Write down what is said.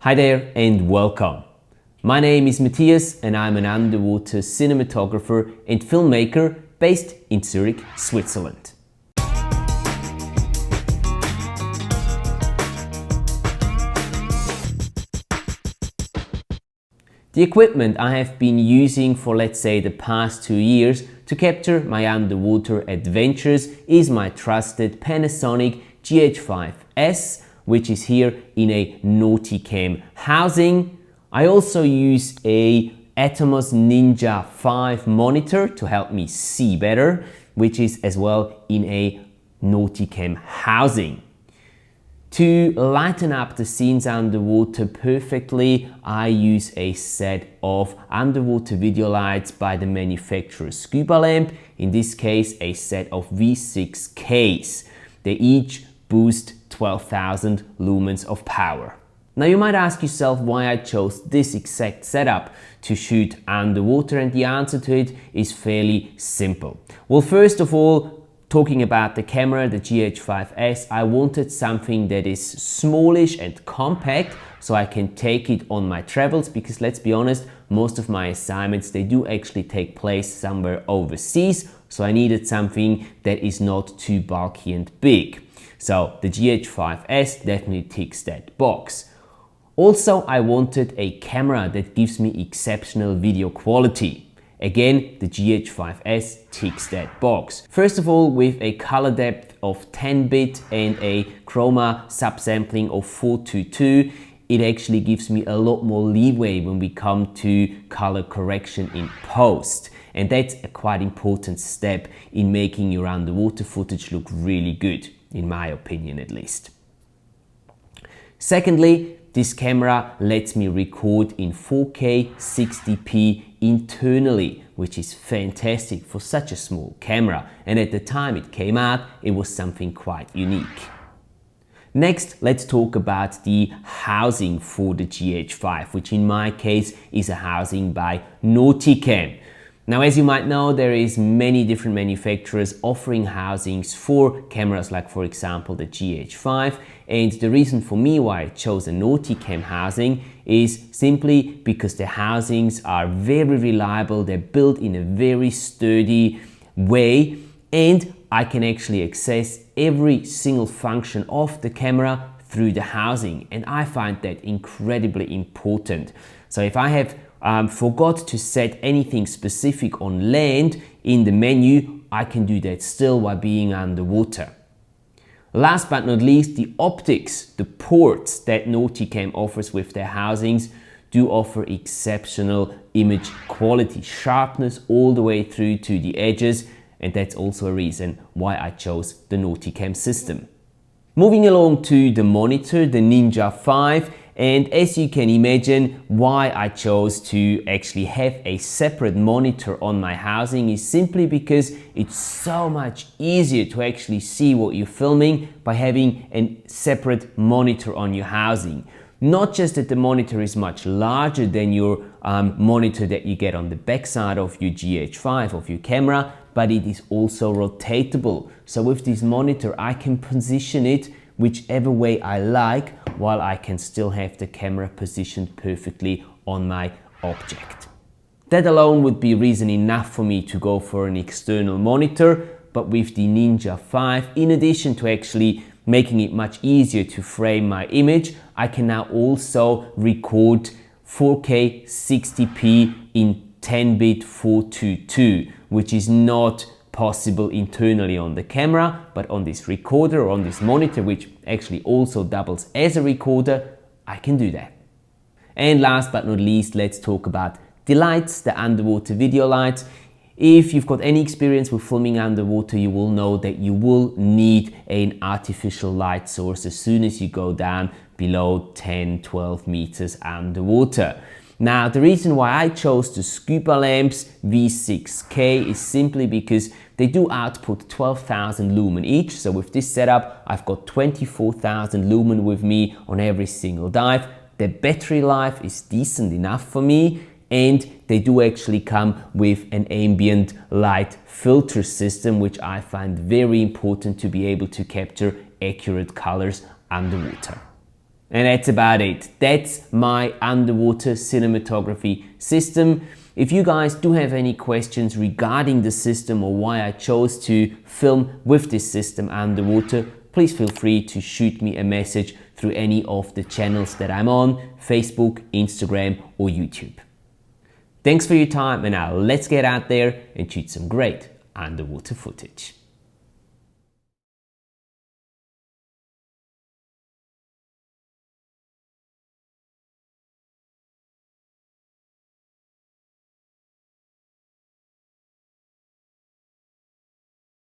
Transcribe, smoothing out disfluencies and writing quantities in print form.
Hi there and welcome. My name is Matthias and I'm an underwater cinematographer and filmmaker based in Zurich, Switzerland. The equipment I have been using for, let's say, the past 2 years to capture my underwater adventures is my trusted Panasonic GH5S, which is here in a Nauticam housing. I also use a Atomos Ninja 5 monitor to help me see better, which is as well in a Nauticam housing. To lighten up the scenes underwater perfectly, I use a set of underwater video lights by the manufacturer Scuba Lamp, in this case a set of V6Ks. They each boost 12,000 lumens of power. Now you might ask yourself why I chose this exact setup to shoot underwater, and the answer to it is fairly simple. Well, first of all, talking about the camera, the GH5S, I wanted something that is smallish and compact so I can take it on my travels, because let's be honest, most of my assignments, they do actually take place somewhere overseas, so I needed something that is not too bulky and big. So the GH5S definitely ticks that box. Also, I wanted a camera that gives me exceptional video quality. Again, the GH5S ticks that box. First of all, with a color depth of 10-bit and a chroma subsampling of 422, it actually gives me a lot more leeway when we come to color correction in post. And that's a quite important step in making your underwater footage look really good, in my opinion at least. Secondly, this camera lets me record in 4K 60p internally, which is fantastic for such a small camera, and at the time it came out, it was something quite unique. Next, let's talk about the housing for the GH5, which in my case is a housing by Nauticam. Now, as you might know, there is many different manufacturers offering housings for cameras like, for example, the GH5, and the reason for me why I chose a Nauticam housing is simply because the housings are very reliable, they're built in a very sturdy way, and I can actually access every single function of the camera through the housing, and I find that incredibly important. So if I have forgot to set anything specific on land in the menu, I can do that still while being underwater. Last but not least, the optics, the ports that Nauticam offers with their housings do offer exceptional image quality, sharpness all the way through to the edges, and that's also a reason why I chose the Nauticam system. Moving along to the monitor, the Ninja 5, and as you can imagine, why I chose to actually have a separate monitor on my housing is simply because it's so much easier to actually see what you're filming by having a separate monitor on your housing. Not just that the monitor is much larger than your monitor that you get on the backside of your GH5, of your camera, but it is also rotatable. So with this monitor, I can position it whichever way I like, while I can still have the camera positioned perfectly on my object. That alone would be reason enough for me to go for an external monitor, but with the Ninja 5, in addition to actually making it much easier to frame my image, I can now also record 4K 60p in 10-bit 422, which is not possible internally on the camera, but on this recorder or on this monitor, which actually also doubles as a recorder, I can do that. And last but not least, let's talk about the lights, the underwater video lights. If you've got any experience with filming underwater, you will know that you will need an artificial light source as soon as you go down below 10-12 meters underwater. Now, the reason why I chose the Scuba Lamps V6K is simply because they do output 12,000 lumen each. So with this setup, I've got 24,000 lumen with me on every single dive. The battery life is decent enough for me, and they do actually come with an ambient light filter system, which I find very important to be able to capture accurate colors underwater. And that's about it. That's my underwater cinematography system. If you guys do have any questions regarding the system or why I chose to film with this system underwater, please feel free to shoot me a message through any of the channels that I'm on, Facebook, Instagram or YouTube. Thanks for your time, and now let's get out there and shoot some great underwater footage.